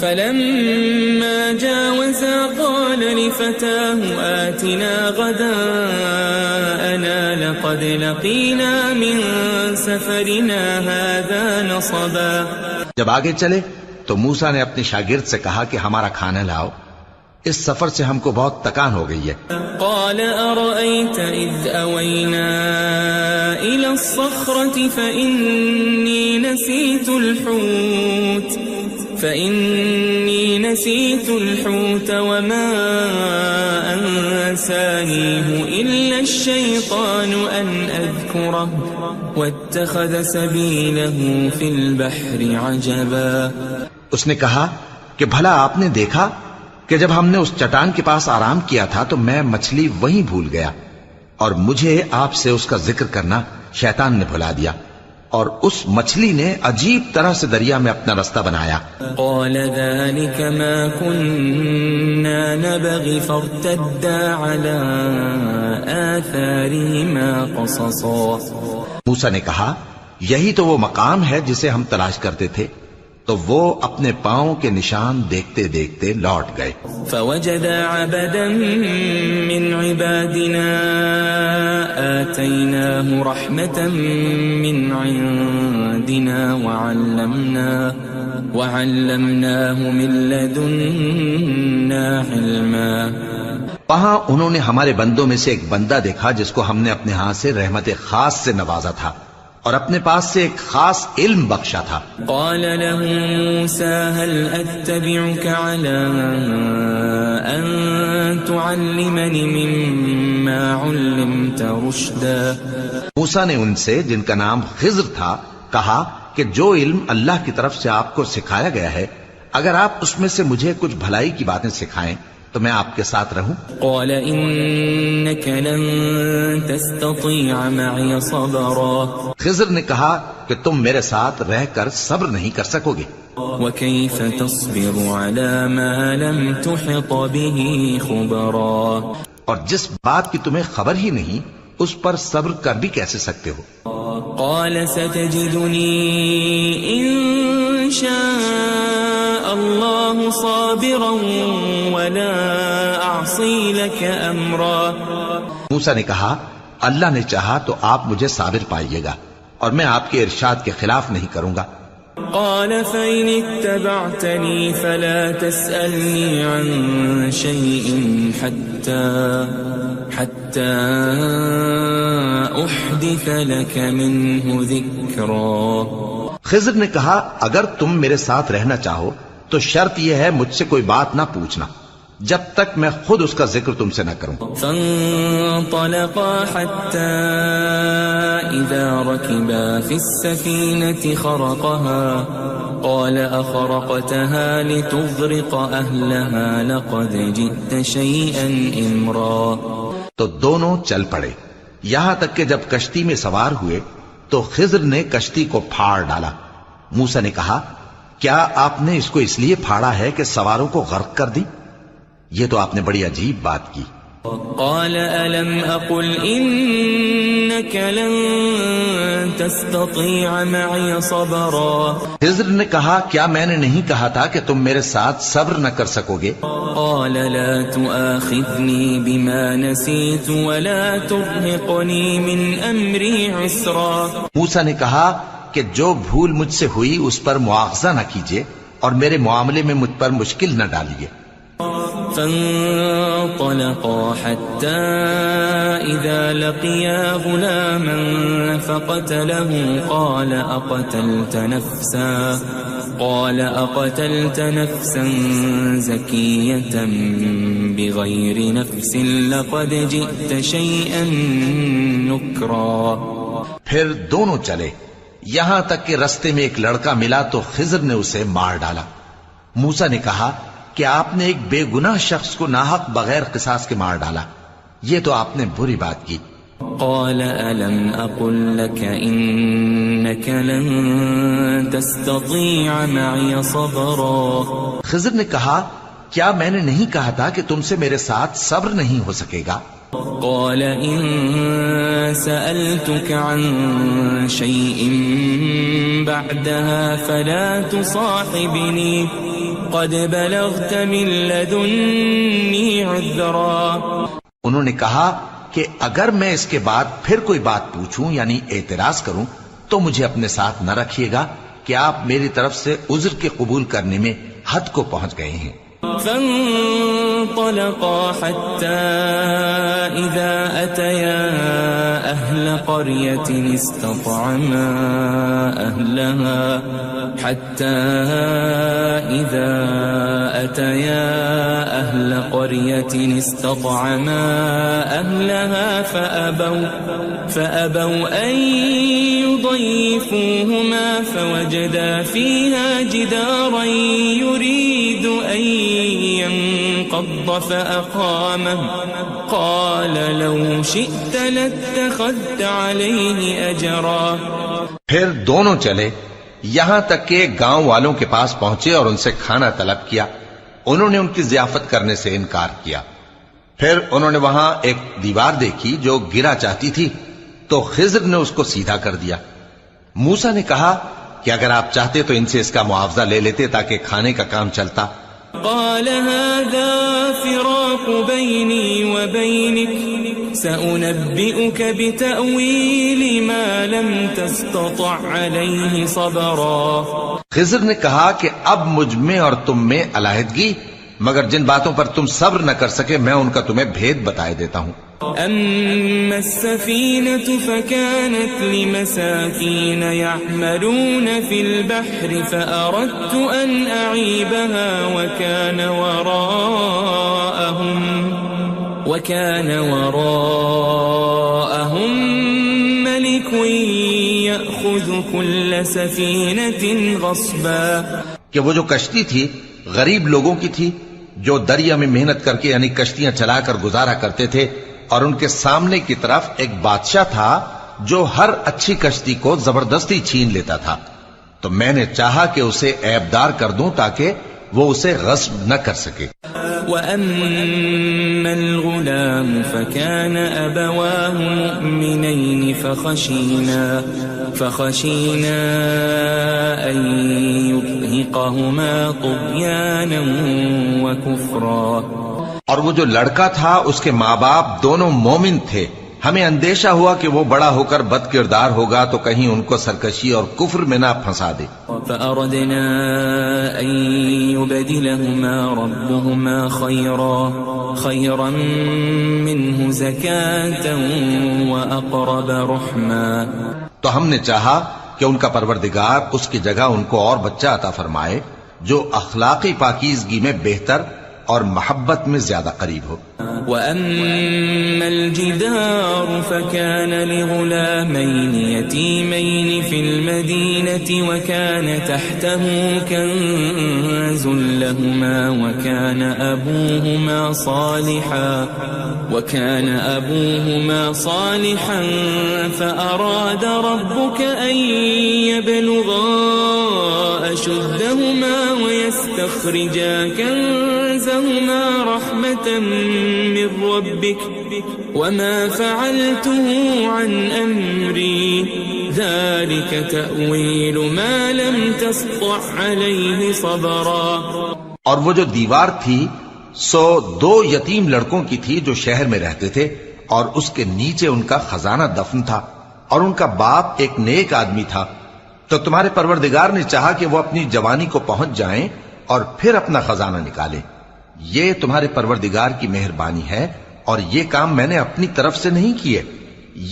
فَلَمَّا جَاوَزَا قَالَ لِفَتَاهُ آتِنَا غَدَاءَنَا لَقَدْ لَقِينَا مِن سَفَرِنَا هَٰذَا نَصَبًا۔ جب آگے چلے تو موسیٰ نے اپنے شاگرد سے کہا کہ ہمارا کھانا لاؤ، اس سفر سے ہم کو بہت تکان ہو گئی ہے۔ قال أرأيت إذ أوينا إلى الصخرة فإني نسيت الحوت وما أنسانيه إلا الشيطان أن أذكره واتخذ سبيله في البحر عجبا۔ اس نے کہا کہ بھلا آپ نے دیکھا کہ جب ہم نے اس چٹان کے پاس آرام کیا تھا تو میں مچھلی وہیں بھول گیا، اور مجھے آپ سے اس کا ذکر کرنا شیطان نے بھلا دیا، اور اس مچھلی نے عجیب طرح سے دریا میں اپنا رستہ بنایا۔ قال ذلك ما كنا نبغي فارتدا على آثارهما قصصا۔ موسیٰ نے کہا یہی تو وہ مقام ہے جسے ہم تلاش کرتے تھے. تو وہ اپنے پاؤں کے نشان دیکھتے دیکھتے لوٹ گئے. فوجد عبدا من عبادنا آتيناه رحمة من عندنا وعلمناه من لدنا علما. وہاں انہوں نے ہمارے بندوں میں سے ایک بندہ دیکھا جس کو ہم نے اپنے ہاں سے رحمت خاص سے نوازا تھا اور اپنے پاس سے ایک خاص علم بخشا تھا. قال له موسى هل أتبعك على أن تعلمني مما علمت رشدا. موسیٰ نے ان سے جن کا نام خضر تھا کہا کہ جو علم اللہ کی طرف سے آپ کو سکھایا گیا ہے اگر آپ اس میں سے مجھے کچھ بھلائی کی باتیں سکھائیں تو میں آپ کے ساتھ رہوں. قال إنك لن تستطيع معي صبرا. خضر نے کہا کہ تم میرے ساتھ رہ کر صبر نہیں کر سکو گے. وكيف تصبر على ما لم تحط به خبرا. اور جس بات کی تمہیں خبر ہی نہیں اس پر صبر کر بھی کیسے سکتے ہو. قال ستجدني إن شاء الله صابرا ولا أعصي لك أمرا. موسیٰ نے کہا اللہ نے چاہا تو آپ مجھے صابر پائیے گا اور میں آپ کے ارشاد کے خلاف نہیں کروں گا. قال فإن اتبعتني فلا تسألني عن شيء حتى أحدث لك منه ذكرا. خضر نے کہا اگر تم میرے ساتھ رہنا چاہو تو شرط یہ ہے مجھ سے کوئی بات نہ پوچھنا جب تک میں خود اس کا ذکر تم سے نہ کروں. فانطلقا حتى إذا ركبا في السفينة خرقها قال أخرقتها لتغرق أهلها لقد جئت شيئا إمرا. تو دونوں چل پڑے یہاں تک کہ جب کشتی میں سوار ہوئے تو خضر نے کشتی کو پھاڑ ڈالا. موسیٰ نے کہا کیا آپ نے اس کو اس لیے پھاڑا ہے کہ سواروں کو غرق کر دی؟ یہ تو آپ نے بڑی عجیب بات کی. قال ألم أقل إنك لن تستطيع معي صبرا. خضر نے کہا کیا میں نے نہیں کہا تھا کہ تم میرے ساتھ صبر نہ کر سکو گے؟ قال لا تؤاخذني بما نسيت ولا ترهقني من أمري عسرا. موسیٰ نے کہا کہ جو بھول مجھ سے ہوئی اس پر مواخذہ نہ کیجیے اور میرے معاملے میں مجھ پر مشکل نہ ڈالیے. فانطلقا حتى إذا لقيا غلاما فقتله قال أقتلت نفسا زكية بغير نفس لقد جئت شيئا نكرا. پھر دونوں چلے یہاں تک کہ رستے میں ایک لڑکا ملا تو خضر نے اسے مار ڈالا. موسیٰ نے کہا کہ آپ نے ایک بے گناہ شخص کو ناحق بغیر قصاص کے مار ڈالا یہ تو آپ نے بری بات کی. قال ألم أقل لك إنك لن تستطيع معي صبرا. خضر نے کہا کیا میں نے نہیں کہا تھا کہ تم سے میرے ساتھ صبر نہیں ہو سکے گا؟ قال إن سألتك عن شيء بعدها فلا تصاحبني قد بلغت من لدني عذرا. انہوں نے کہا کہ اگر میں اس کے بعد پھر کوئی بات پوچھوں یعنی اعتراض کروں تو مجھے اپنے ساتھ نہ رکھیے گا کہ آپ میری طرف سے عذر کے قبول کرنے میں حد کو پہنچ گئے ہیں. فانطلقا حتى إذا أتيا أهل قرية استطعما أهلها فأبوا أن يضيفوهما فوجدا فيها جدارا يريد أن ينقض فأقامه قال لو شئت لاتخذت عليه أجرا. پھر دونوں چلے یہاں تک کہ گاؤں والوں کے پاس پہنچے اور ان سے کھانا طلب کیا. انہوں نے ان کی ضیافت کرنے سے انکار کیا. پھر انہوں نے وہاں ایک دیوار دیکھی جو گرا چاہتی تھی تو خضر نے اس کو سیدھا کر دیا. موسیٰ نے کہا کہ اگر آپ چاہتے تو ان سے اس کا معاوضہ لے لیتے تاکہ کھانے کا کام چلتا. قال هذا فراق بيني وبينك سأنبئك بتأويل ما لم تستطع عليه صبرا. خضر نے کہا کہ اب مجھ میں اور تم میں علیحدگی، مگر جن باتوں پر تم صبر نہ کر سکے میں ان کا تمہیں بھید بتائے دیتا ہوں. أما السفينة فكانت لمساكين يعملون في البحر فأردت أن أعيبها وكان وراءهم ملك يأخذ كل سفينة غصبا. کہ وہ جو کشتی تھی غریب لوگوں کی تھی جو دریا میں محنت کر کے یعنی کشتیاں چلا کر گزارا کرتے تھے، اور ان کے سامنے کی طرف ایک بادشاہ تھا جو ہر اچھی کشتی کو زبردستی چھین لیتا تھا. تو میں نے چاہا کہ اسے عیبدار کر دوں تاکہ وہ اسے غصب نہ کر سکے. وَأَمَّا الْغُلَامُ فَكَانَ أَبَوَاهُ مُؤْمِنَيْنِ فَخَشِينَا أَن يُرْهِقَهُمَا طُغْيَانًا وَكُفْرًا. اور وہ جو لڑکا تھا اس کے ماں باپ دونوں مومن تھے، ہمیں اندیشہ ہوا کہ وہ بڑا ہو کر بد کردار ہوگا تو کہیں ان کو سرکشی اور کفر میں نہ پھنسا دے. فأردنا أن يبدلهما ربهما خيرا منه زكاة وأقرب رحما. تو ہم نے چاہا کہ ان کا پروردگار اس کی جگہ ان کو اور بچہ عطا فرمائے جو اخلاقی پاکیزگی میں بہتر اور محبت میں زیادہ قریب ہو. وَأَمَّا الْجِدَارُ فَكَانَ لِغُلَامَيْنِ يَتِيمَيْنِ فِي الْمَدِينَةِ وَكَانَ تَحْتَهُ كَنْزٌ لَهُمَا وَكَانَ أَبُوهُمَا صَالِحًا فَأَرَادَ رَبُّكَ أَنْ يَبْلُغَا أَشُدَّهُمَا وَيَسْتَخْرِجَا كَنْزَهُمَا رَحْمَةً من ربك وما فعلته عن أمري ذلك تأويل ما لم تسطع عليه صبرا. اور وہ جو دیوار تھی سو 2 یتیم لڑکوں کی تھی جو شہر میں رہتے تھے، اور اس کے نیچے ان کا خزانہ دفن تھا، اور ان کا باپ ایک نیک آدمی تھا. تو تمہارے پروردگار نے چاہا کہ وہ اپنی جوانی کو پہنچ جائیں اور پھر اپنا خزانہ نکالیں. یہ تمہارے پروردگار کی مہربانی ہے، اور یہ کام میں نے اپنی طرف سے نہیں کیے.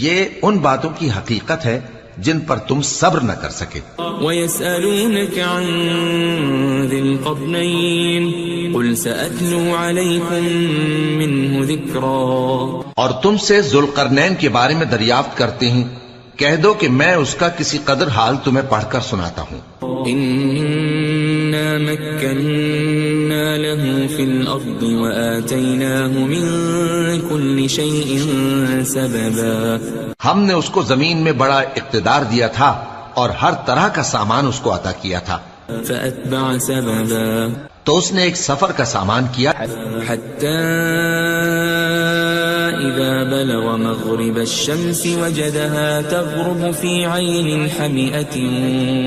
یہ ان باتوں کی حقیقت ہے جن پر تم صبر نہ کر سکے. وَيَسْأَلُونَكَ عَنْ ذِي الْقَرْنَيْنِ قُلْ سَأَتْلُو عَلَيْكُمْ مِنْهُ ذِكْرًا. اور تم سے ذوالقرنین کے بارے میں دریافت کرتے ہیں، کہہ دو کہ میں اس کا کسی قدر حال تمہیں پڑھ کر سناتا ہوں. إِنَّا مَكَّنَّا لَهُ فِي الْأَرْضِ وَآتَيْنَاهُ مِنْ كُلِّ شَيْءٍ سَبَبًا. ہم نے اس کو زمین میں بڑا اقتدار دیا تھا اور ہر طرح کا سامان اس کو عطا کیا تھا. فَأَتْبَعَ سَبَبًا. تو اس نے ایک سفر کا سامان کیا حَتَّى إِذَا بَلَغَ مَغْرِبَ الشَّمْسِ وَجَدَهَا تَغْرُبُ فِي عَيْنٍ حَمِئَةٍ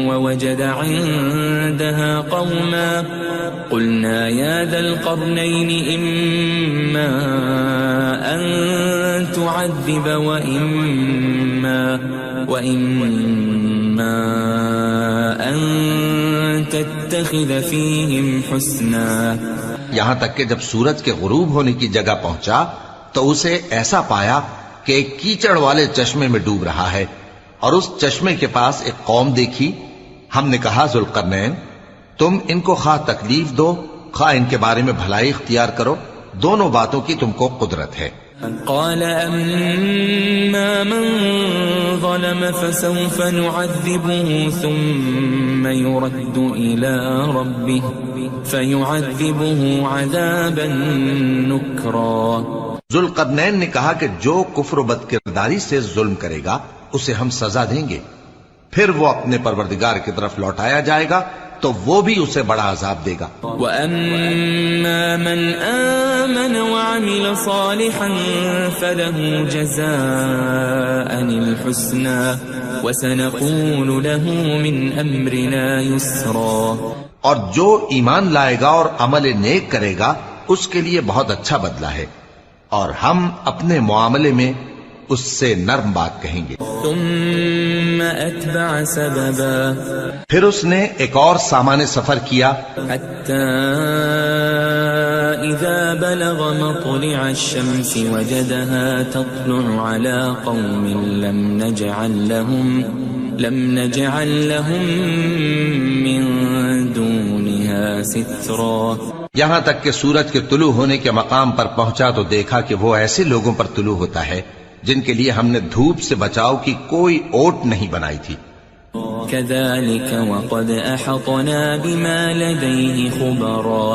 وَوَجَدَ عِندَهَا قَوْمًا قُلْنَا يَا ذَا الْقَرْنَيْنِ إِمَّا أَن تُعَذِّبَ وَإِمَّا أَن تَتَّخِذَ فِيهِمْ حُسْنًا. یہاں تک کہ جب سورج کے غروب ہونے کی جگہ پہنچا تو اسے ایسا پایا کہ ایک کیچڑ والے چشمے میں ڈوب رہا ہے، اور اس چشمے کے پاس ایک قوم دیکھی. ہم نے کہا ذوالقرنین تم ان کو خواہ تکلیف دو خواہ ان کے بارے میں بھلائی اختیار کرو، دونوں باتوں کی تم کو قدرت ہے. قال أما من ظلم فسوف نعذبه ثم يرد إلى ربه فيعذبه عذابا نكرا. ذوالقرنین نے کہا کہ جو کفر و بد کرداری سے ظلم کرے گا اسے ہم سزا دیں گے، پھر وہ اپنے پروردگار کی طرف لوٹایا جائے گا تو وہ بھی اسے بڑا عذاب دے گا. وَأَمَّا مَنْ آمَنَ وَعَمِلَ صَالِحًا فَلَهُ جَزَاءً الْحُسْنَى وسنقول له من أمرنا يسرا. اور جو ایمان لائے گا اور عمل نیک کرے گا اس کے لیے بہت اچھا بدلہ ہے، اور ہم اپنے معاملے میں اس سے نرم بات کہیں گے. ثم أتبع سببا. پھر اس نے ایک اور سامان سفر کیا، حتى إذا بلغ مطلع الشمس وجدها تطلع على قوم لم نجعل لهم من دونها سترا. یہاں تک کہ سورج کے طلوع ہونے کے مقام پر پہنچا تو دیکھا کہ وہ ایسے لوگوں پر طلوع ہوتا ہے جن کے لیے ہم نے دھوپ سے بچاؤ کی کوئی اوٹ نہیں بنائی تھی. كذلك وقد أحطنا بما لديه خبرا.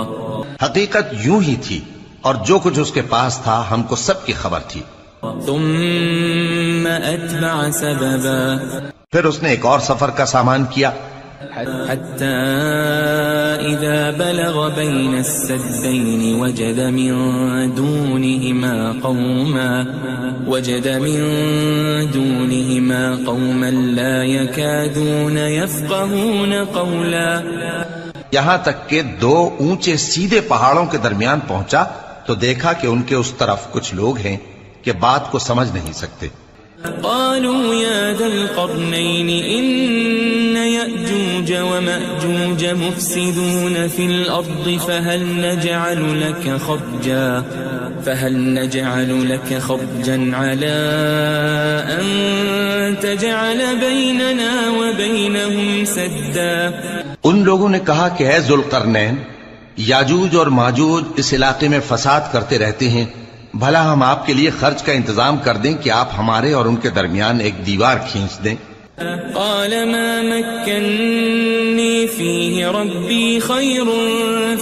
حقیقت یوں ہی تھی اور جو کچھ اس کے پاس تھا ہم کو سب کی خبر تھی. ثم أتبع سببا. پھر اس نے ایک اور سفر کا سامان کیا، حتى إذا بلغ بين السدين وجد من دونهما قوما لا يكادون يفقهون قولا. یہاں تک کہ دو اونچے سیدھے پہاڑوں کے درمیان پہنچا تو دیکھا کہ ان کے اس طرف کچھ لوگ ہیں کہ بات کو سمجھ نہیں سکتے. قالوا يا ذا القرنين إن يأجوج ومأجوج مفسدون في الأرض فهل نجعل لك خرجا على أن تجعل بيننا وبينهم سدا. ان لوگوں نے کہا کہ اے ذوالقرنین، یاجوج اور ماجوج اس علاقے میں فساد کرتے رہتے ہیں، بھلا ہم آپ کے لیے خرچ کا انتظام کر دیں کہ آپ ہمارے اور ان کے درمیان ایک دیوار کھینچ دیں. قال ما مكنني فيه ربي خير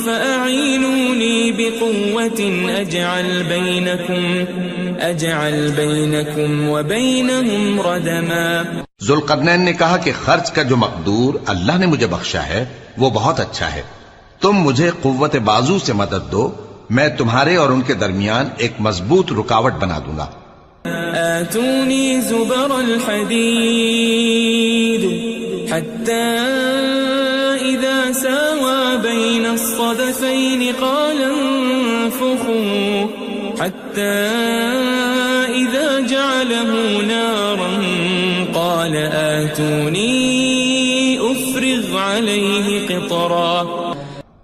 فأعينوني بقوة أجعل بينكم وبينهم ردما. ذوالقرنین نے کہا کہ خرچ کا جو مقدور اللہ نے مجھے بخشا ہے وہ بہت اچھا ہے، تم مجھے قوت بازو سے مدد دو، میں تمہارے اور ان کے درمیان ایک مضبوط رکاوٹ بنا دوں گا. آتوني زبر الحديد حتى إذا ساوى بين الصدفين قال انفخوا حتى إذا جعله نارا قال آتوني أفرغ عليه قطرا.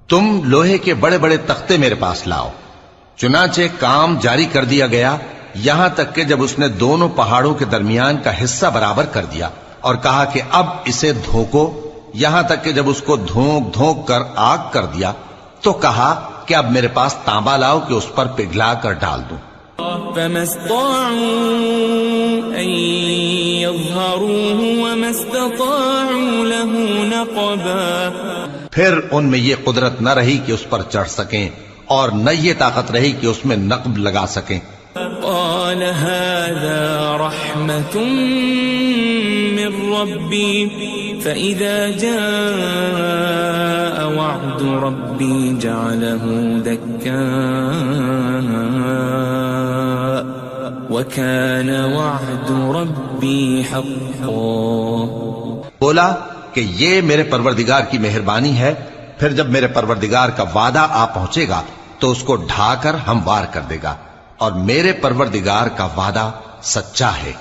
تم لوہے کے بڑے بڑے تختے میرے پاس لاؤ. چنانچہ کام جاری کر دیا گیا یہاں تک کہ جب اس نے دونوں پہاڑوں کے درمیان کا حصہ برابر کر دیا اور کہا کہ اب اسے دھوکو، یہاں تک کہ جب اس کو دھونک دھونک کر آگ کر دیا تو کہا کہ اب میرے پاس تانبا لاؤ کہ اس پر پگھلا کر ڈال دوں. فما استطاعوا أن يظهروه وما استطاعوا له نقبا. پھر ان میں یہ قدرت نہ رہی کہ اس پر چڑھ سکیں اور نہ یہ طاقت رہی کہ اس میں نقب لگا سکیں. قال هذا رحمة من ربي فإذا جاء وعد ربي جعله دكاء وكان وعد ربي حقا. بولا کہ یہ میرے پروردگار کی مہربانی ہے، پھر جب میرے پروردگار کا وعدہ آ پہنچے گا تو اس کو ڈھا کر ہموار کر دے گا، اور میرے پروردگار کا وعدہ سچا ہے.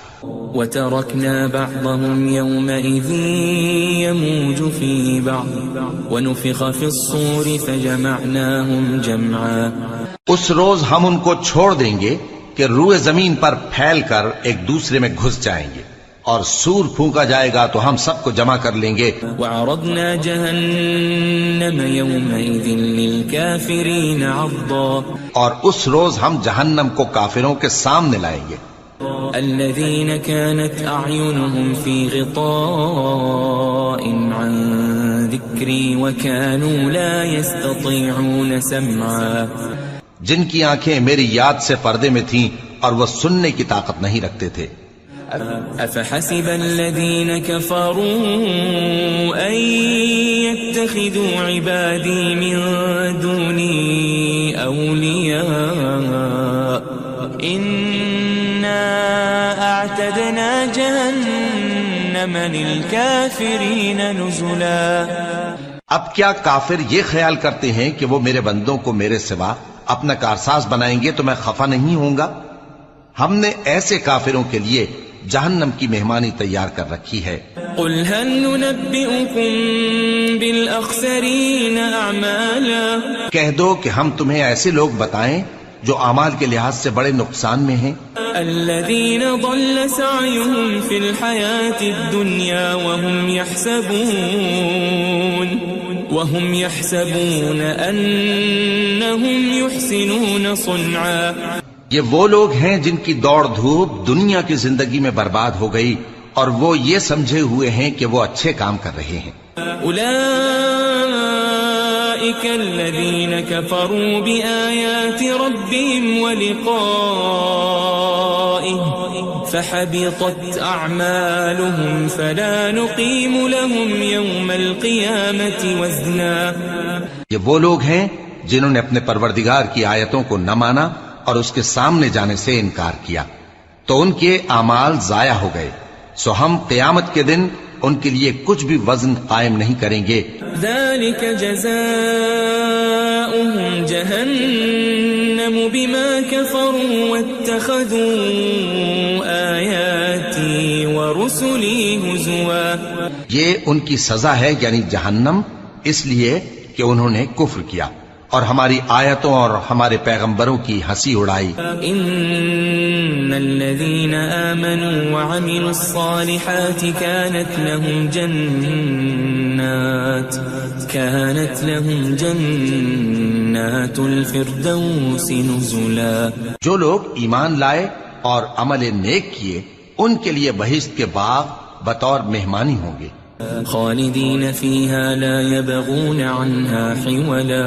وَتَرَكْنَا بَعْضَهُمْ يَوْمَئِذٍ يَمُوجُ فِي بَعْضٍ وَنُفِخَ فِي الصُّورِ فَجَمَعْنَاهُمْ جَمْعًا. اس روز ہم ان کو چھوڑ دیں گے کہ روئے زمین پر پھیل کر ایک دوسرے میں گھس جائیں گے، اور سور پھونکا جائے گا تو ہم سب کو جمع کر لیں گے. وَعَرَضْنَا جَهَنَّمَ يَوْمَئِذٍ لِلْكَافِرِينَ عَرْضًا. اور اس روز ہم جہنم کو کافروں کے سامنے لائیں گے. الذين كانت أعينهم في غطاء عن ذكري وكانوا لا يستطيعون سمعا. جن کی آنکھیں میری یاد سے پردے میں تھیں اور وہ سننے کی طاقت نہیں رکھتے تھے. أفحسب الذين كفروا أن يتخذوا عبادي من دوني أولياء إنا أعتدنا جهنم جهنم للكافرين نزلا. اب کیا کافر یہ خیال کرتے ہیں کہ وہ میرے بندوں کو میرے سوا اپنا کارساز بنائیں گے تو میں خفا نہیں ہوں گا؟ ہم نے ایسے کافروں کے لیے جہنم کی مہمانی تیار کر رکھی ہے. قل هل ننبئكم بالأخسرين أعمالا. کہہ دو کہ ہم تمہیں ایسے لوگ بتائیں جو اعمال کے لحاظ سے بڑے نقصان میں ہیں. الذين ضل سعيهم في الحياة الدنيا وهم يحسبون أنهم يحسنون صنعا. یہ وہ لوگ ہیں جن کی دوڑ دھوپ دنیا کی زندگی میں برباد ہو گئی اور وہ یہ سمجھے ہوئے ہیں کہ وہ اچھے کام کر رہے ہیں. أولئك الذين كفروا بآيات ربهم ولقائه فحبطت أعمالهم فلا نقيم لهم يوم القيامة وزنا. یہ وہ لوگ ہیں جنہوں نے اپنے پروردگار کی آیتوں کو نہ مانا اور اس کے سامنے جانے سے انکار کیا تو ان کے اعمال ضائع ہو گئے، سو ہم قیامت کے دن ان کے لیے کچھ بھی وزن قائم نہیں کریں گے. ذلك جزاؤهم جهنم بما كفروا واتخذوا آياتي ورسلي هزوا. یہ ان کی سزا ہے یعنی جہنم، اس لیے کہ انہوں نے کفر کیا اور ہماری آیتوں اور ہمارے پیغمبروں کی ہنسی اڑائی. ان الذين آمنوا وعملوا الصالحات كانت لهم جنات الفردوس نزلا. جو لوگ ایمان لائے اور عمل نیک کیے ان کے لیے بہشت کے باغ بطور مہمانی ہوں گے. خالدین فیہا لا یبغون عنہا حولا.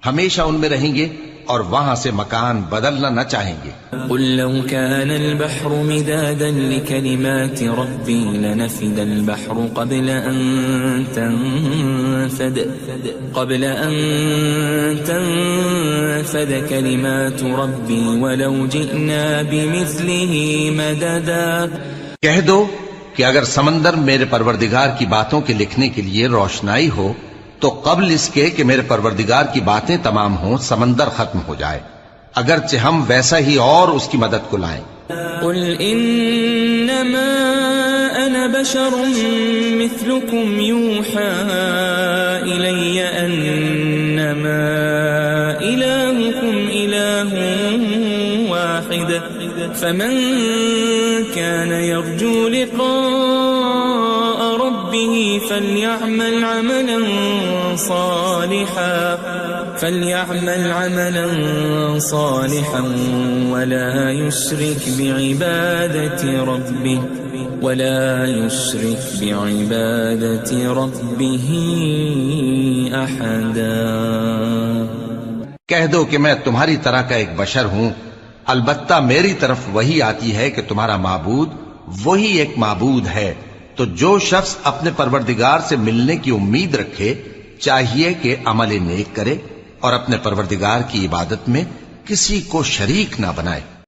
ہمیشہ ان میں رہیں گے اور وہاں سے مکان بدلنا نہ چاہیں گے. قل لو كان البحر مدادا لكلمات ربي لنفد البحر قبل أن تنفد كلمات ربي ولو جئنا بمثله مددا. کہہ دو کہ اگر سمندر میرے پروردگار کی باتوں کے لکھنے کے لیے روشنائی ہو تو قبل اس کے کہ میرے پروردگار کی باتیں تمام ہوں سمندر ختم ہو جائے، اگرچہ ہم ویسا ہی اور اس کی مدد کو لائیں. قل انما انا بشر مثلكم يوحى الي انما الهكم اله واحد فمن كان يرجو لقاء ربه فليعمل عملا صالحا ولا يشرك بعبادة ربه أحدا. کہہ دو کہ میں تمہاری طرح کا ایک بشر ہوں، البتہ میری طرف وہی آتی ہے کہ تمہارا معبود وہی ایک معبود ہے. تو جو شخص اپنے پروردگار سے ملنے کی امید رکھے چاہیے کہ عمل نیک کرے اور اپنے پروردگار کی عبادت میں کسی کو شریک نہ بنائے.